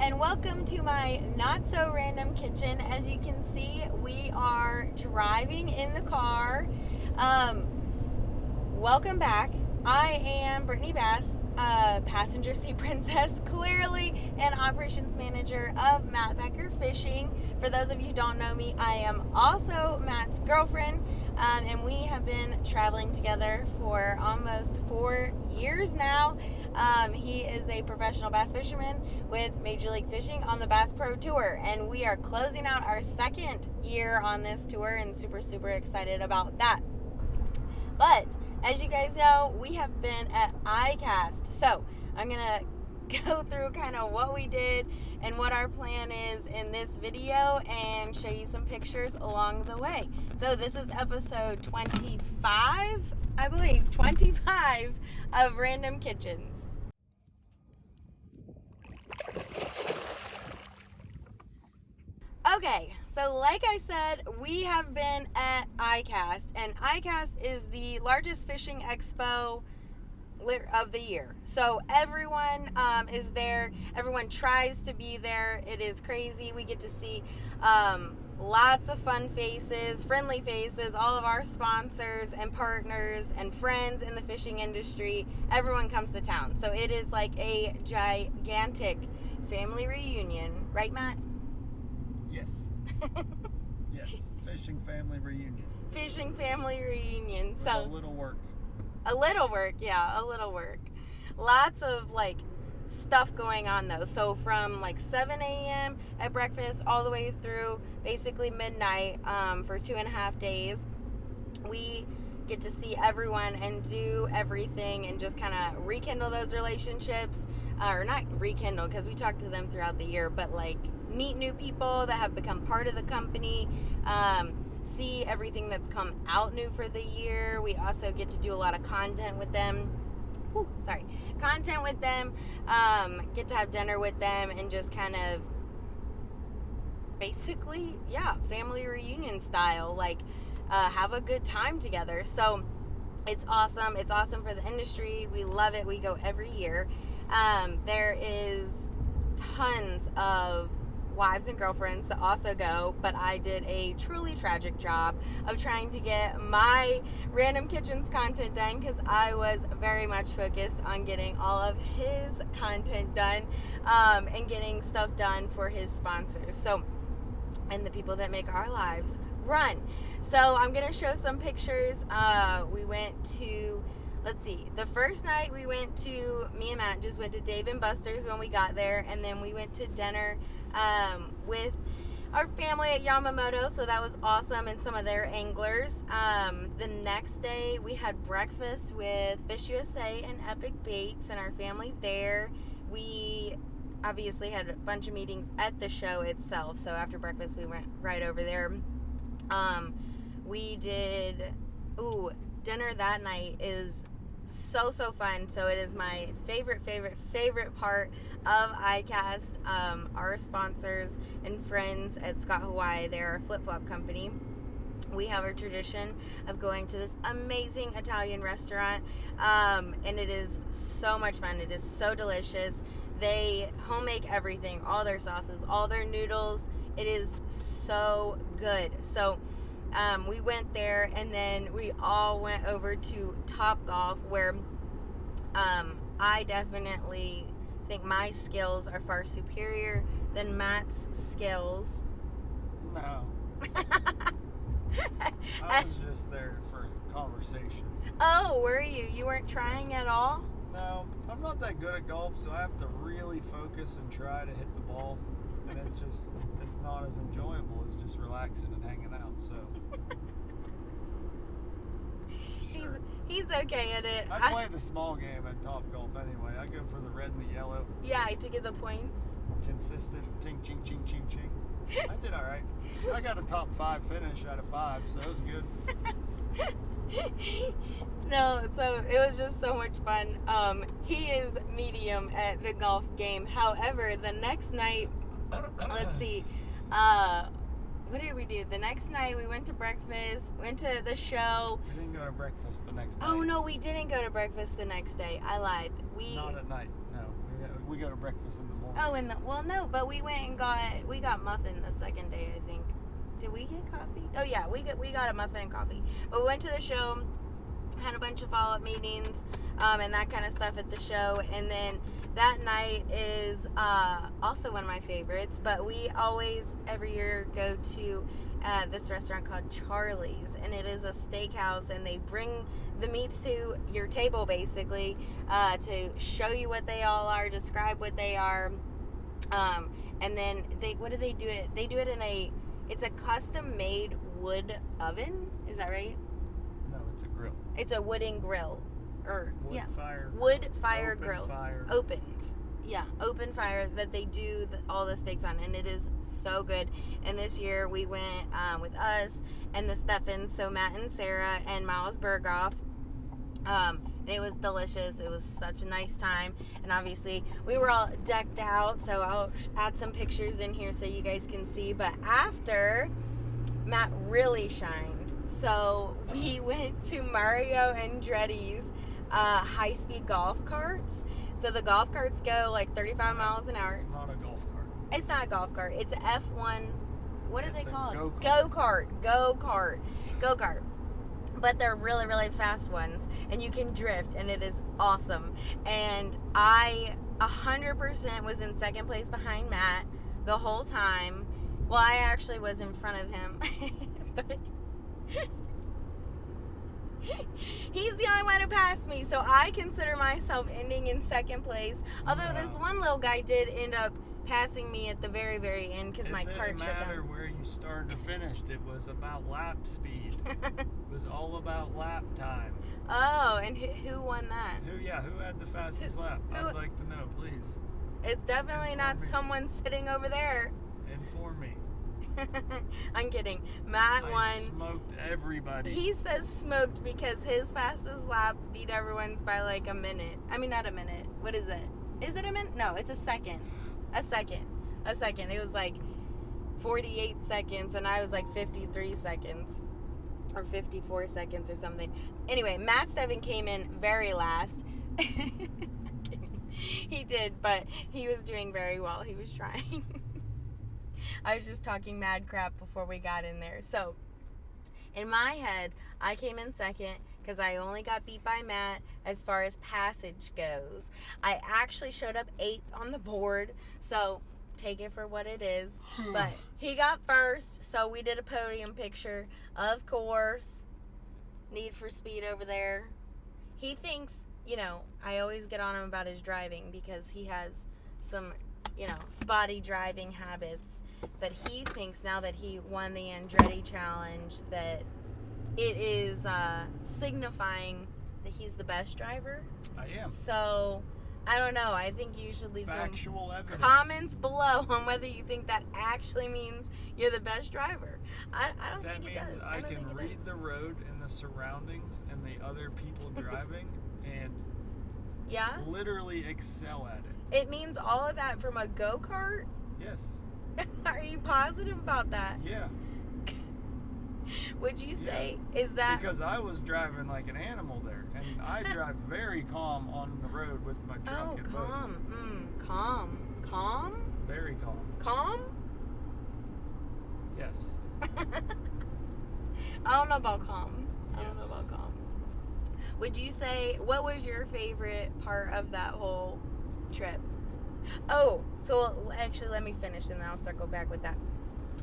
and welcome to my not so random kitchen. As you can see, we are driving in the car. Welcome back. I am Brittany Bass, passenger seat princess, clearly an operations manager of Becker Fishing. For those of you who don't know me, I am also Matt's girlfriend, and we have been traveling together for almost 4 years now. He is a professional bass fisherman with Major League Fishing on the Bass Pro Tour, and we are closing out our second year on this tour and super excited about that. But as you guys know, we have been at ICAST, so I'm gonna go through kind of what we did and what our plan is in this video and show you some pictures along the way. So this is episode 25, I believe, 25 of Random Kitchens. Okay, so like I said, we have been at ICAST, and ICAST is the largest fishing expo of the year. So everyone is there. Everyone tries to be there. It is crazy. We get to see lots of fun faces, friendly faces, all of our sponsors and partners and friends in the fishing industry. Everyone comes to town. So it is like a gigantic family reunion. Right, Matt? Yes. Yes. Fishing family reunion. Fishing family reunion. With So a little work. a little work, yeah, a little work. Lots of like stuff going on though. So from like 7 a.m. at breakfast all the way through basically midnight for 2.5 days, we get to see everyone and do everything and just kind of rekindle those relationships, or not rekindle because we talk to them throughout the year, but like meet new people that have become part of the company, see everything that's come out new for the year. We also get to do a lot of content with them. Content with them, get to have dinner with them and just kind of basically, family reunion style, like have a good time together. So it's awesome. It's awesome for the industry. We love it. We go every year. There is tons of wives and girlfriends that also go, but I did a truly tragic job of trying to get my Random Kitchens content done because I was very much focused on getting all of his content done, and getting stuff done for his sponsors, so, and the people that make our lives run. So I'm gonna show some pictures. We went to, let's see, the first night me and Matt just went to Dave & Buster's when we got there, and then we went to dinner with our family at Yamamoto, so that was awesome, and some of their anglers. The next day we had breakfast with Fish USA and Epic Baits and our family there. We obviously had a bunch of meetings at the show itself, so after breakfast we went right over there. We did, dinner that night is so fun. So it is my favorite part of ICAST. Our sponsors and friends at Scott Hawaii, they're a flip-flop company. We have a tradition of going to this amazing Italian restaurant, and it is so much fun. It is so delicious. They home make everything, all their sauces, all their noodles. It is so good. So we went there, and then we all went over to Topgolf, where I definitely think my skills are far superior than Matt's skills. No. I was just there for conversation. Oh, were you? You weren't trying at all? No, I'm not that good at golf, so I have to really focus and try to hit the ball. And it's not as enjoyable as just relaxing and hanging out, so. Sure. He's okay at it. I play the small game at Topgolf anyway. I go for the red and the yellow. Yeah, to get the points. Consistent. Ching, ching, ching, ching, ching. I did all right. I got a top 5 finish out of 5, so it was good. No, so it was just so much fun. He is medium at the golf game. However, the next night, let's see, what did we do? The next night we went to breakfast, went to the show. We didn't go to breakfast the next day. Oh no, we didn't go to breakfast the next day. I lied. Not at night, no. We go to breakfast in the morning. Oh, well, no, but we went and got muffin the second day, I think. Did we get coffee? Oh yeah, we got a muffin and coffee. But we went to the show, had a bunch of follow-up meetings, and that kind of stuff at the show. And then that night is also one of my favorites. But we always every year go to this restaurant called Charlie's, and it is a steakhouse, and they bring the meats to your table basically to show you what they all are, describe what they are, and then what do they do it? They do it in it's a custom-made wood oven. Is that right? No, it's a grill. It's a wooden grill, wood fire grill. Open fire that they do all the steaks on, and it is so good. And this year we went with us and the Steffens, so Matt and Sarah and Miles Berghoff. And it was delicious. It was such a nice time, and obviously we were all decked out, so I'll add some pictures in here so you guys can see. But after, Matt really shined, so we went to Mario Andretti's high-speed golf carts. So the golf carts go like 35 miles an hour. It's not a golf cart. It's not a golf cart. It's an F1. What are they called? Go-kart. Go-kart. But they're really, really fast ones. And you can drift. And it is awesome. And I 100% was in second place behind Matt the whole time. Well, I actually was in front of him. But he's the only one who passed me, so I consider myself ending in second place. Although this one little guy did end up passing me at the very, very end because my cart shut down. It didn't matter where you started or finished. It was about lap speed. It was all about lap time. Oh, and who won that? Who had the fastest lap? I'd like to know, please. It's definitely not someone sitting over there. Inform me. I'm kidding. Matt won. I smoked everybody. He says smoked because his fastest lap beat everyone's by like a minute. I mean, not a minute. What is it? Is it a minute? No, it's a second. A second. It was like 48 seconds, and I was like 53 seconds. Or 54 seconds or something. Anyway, Matt Steven came in very last. He did, but he was doing very well. He was trying. I was just talking mad crap before we got in there. So, in my head, I came in second because I only got beat by Matt as far as passage goes. I actually showed up 8th on the board, so take it for what it is. But he got first, so we did a podium picture. Of course, Need for Speed over there. He thinks, I always get on him about his driving because he has some, spotty driving habits. But he thinks now that he won the Andretti Challenge that it is signifying that he's the best driver. I am. So, I don't know. I think you should leave factual some evidence. Comments below on whether you think that actually means you're the best driver. I don't think it does. I can read the road and the surroundings and the other people driving and literally excel at it. It means all of that from a go-kart? Yes. Are you positive about that? Yeah. Would you say, is that... Because I was driving like an animal there, and I drive very calm on the road with my truck and boat. Calm? Very calm. Calm? Yes. I don't know about calm. Would you say, what was your favorite part of that whole trip? Oh, so actually let me finish and then I'll circle back with that.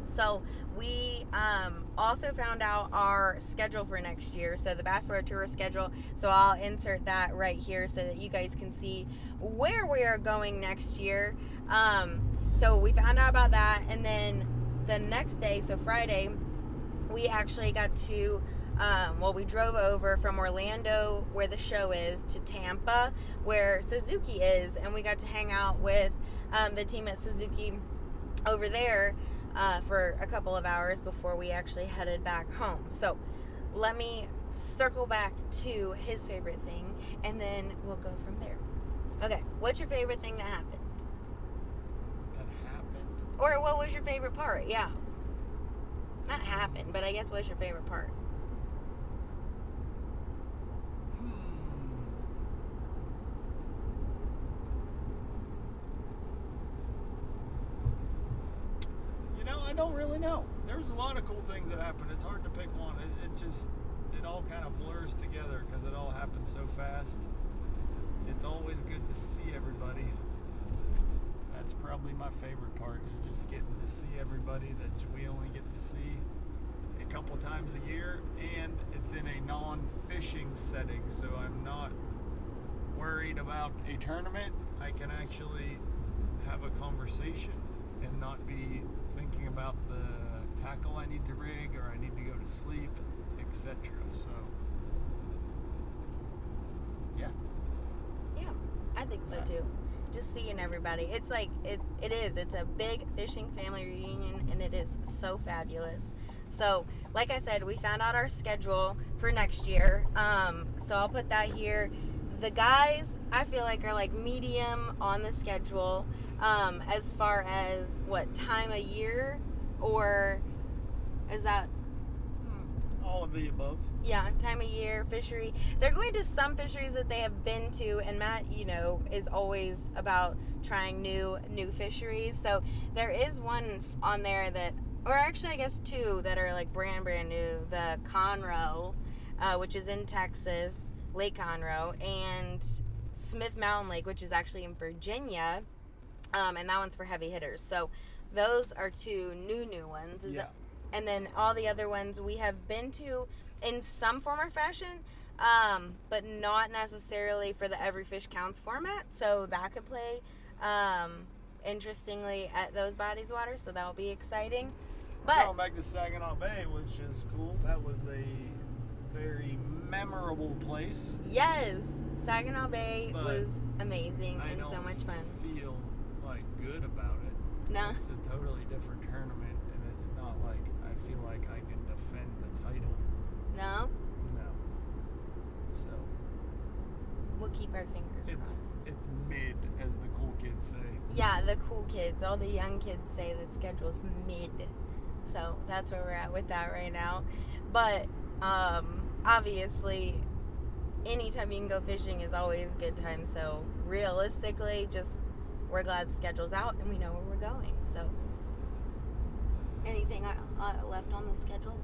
So we also found out our schedule for next year. So the Bass Pro Tour schedule. So I'll insert that right here so that you guys can see where we are going next year. So we found out about that. And then the next day, so Friday, we actually got to, we drove over from Orlando, where the show is, to Tampa, where Suzuki is. And we got to hang out with the team at Suzuki over there for a couple of hours before we actually headed back home. So let me circle back to his favorite thing, and then we'll go from there. Okay, what's your favorite thing that happened? That happened? Or what was your favorite part? Yeah. Not happened, but I guess what's your favorite part? don't really know. There's a lot of cool things that happen. It's hard to pick one. It all kind of blurs together because it all happens so fast. It's always good to see everybody. That's probably my favorite part, is just getting to see everybody that we only get to see a couple times a year, and it's in a non-fishing setting, so I'm not worried about a tournament. I can actually have a conversation and not be thinking about the tackle I need to rig or I need to go to sleep, etc. So, yeah. Yeah, I think so too. Just seeing everybody. It's like, it's a big fishing family reunion, and it is so fabulous. So, like I said, we found out our schedule for next year. So I'll put that here. The guys, I feel like, are like medium on the schedule, as far as what time of year, or is that all of the above? Yeah, time of year, fishery. They're going to some fisheries that they have been to, and Matt, is always about trying new fisheries. So there is one on there that, or actually I guess two that are like brand new. The Conroe, which is in Texas, Lake Conroe, and Smith Mountain Lake, which is actually in Virginia, and that one's for heavy hitters. So those are two new ones. And then all the other ones we have been to in some form or fashion, but not necessarily for the Every Fish Counts format. So that could play interestingly at those bodies of water. So that will be exciting. But going back to Saginaw Bay, which is cool. That was a very memorable place. Yes, Saginaw Bay was amazing and so much fun. I feel like good about it. No. It's a totally different tournament, and it's not like I feel like I can defend the title. No? No. So we'll keep our fingers crossed. It's mid, as the cool kids say. Yeah, the cool kids. All the young kids say the schedule's mid. So that's where we're at with that right now. But obviously, anytime you can go fishing is always a good time. So realistically, we're glad the schedule's out and we know where we're going. So anything left on the schedule?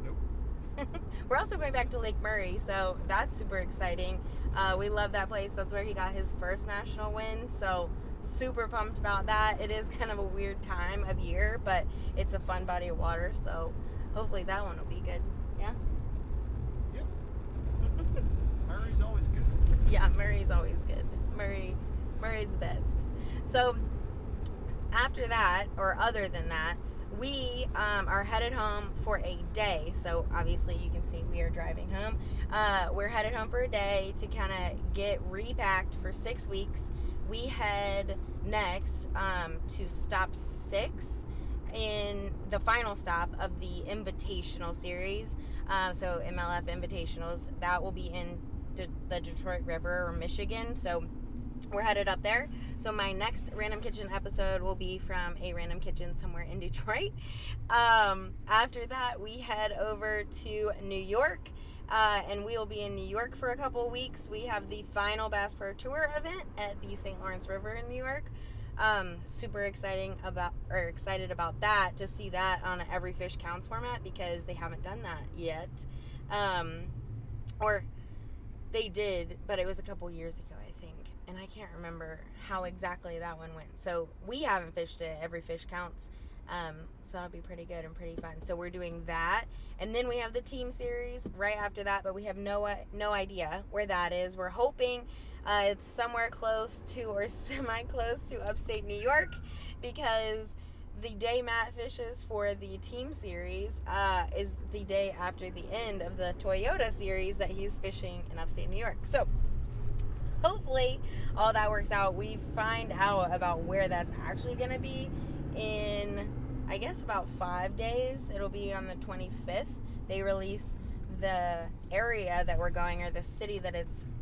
Nope. We're also going back to Lake Murray, so that's super exciting. We love that place. That's where he got his first national win. So super pumped about that. It is kind of a weird time of year, but it's a fun body of water. So hopefully that one will be good. Yeah? Yep. Murray's always good. Yeah, Murray's always good. Murray's the best. So after that, or other than that, we are headed home for a day. So obviously you can see we are driving home. We're headed home for a day to kind of get repacked for 6 weeks. We head next to stop 6 in the final stop of the Invitational series. So MLF Invitationals, that will be in the Detroit River or Michigan. So we're headed up there. So my next Random Kitchen episode will be from a random kitchen somewhere in Detroit. After that, we head over to New York, and we will be in New York for a couple of weeks. We have the final Bass Pro Tour event at the St. Lawrence River in New York. Super excited about that, to see that on an Every Fish Counts format, because they haven't done that yet. Or they did, but it was a couple years ago, I think. And I can't remember how exactly that one went. So we haven't fished it. Every Fish Counts. So that'll be pretty good and pretty fun. So we're doing that. And then we have the team series right after that, but we have no idea where that is. We're hoping it's somewhere close to, or semi-close to, upstate New York, because the day Matt fishes for the team series is the day after the end of the Toyota series that he's fishing in upstate New York. So hopefully all that works out. We find out about where that's actually going to be in, I guess, about 5 days. It'll be on the 25th. They release the area that we're going, or the city that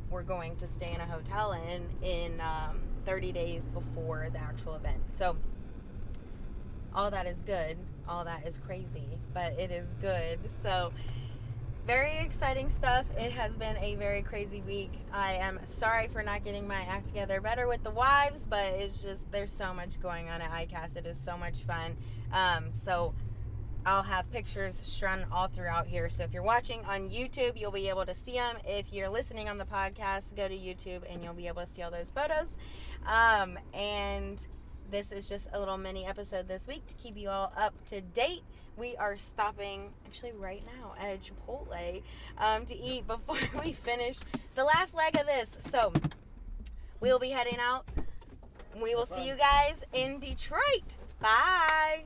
we're going to stay in a hotel in 30 days before the actual event. So all that is good. All that is crazy, but it is good. So very exciting stuff. It has been a very crazy week. I am sorry for not getting my act together better with the wives, but it's just, there's so much going on at ICAST. It is so much fun. So I'll have pictures strung all throughout here. So if you're watching on YouTube, you'll be able to see them. If you're listening on the podcast, go to YouTube and you'll be able to see all those photos. And this is just a little mini episode this week to keep you all up to date. We are stopping actually right now at a Chipotle to eat before we finish the last leg of this. So we'll be heading out. We will see you guys in Detroit. Bye.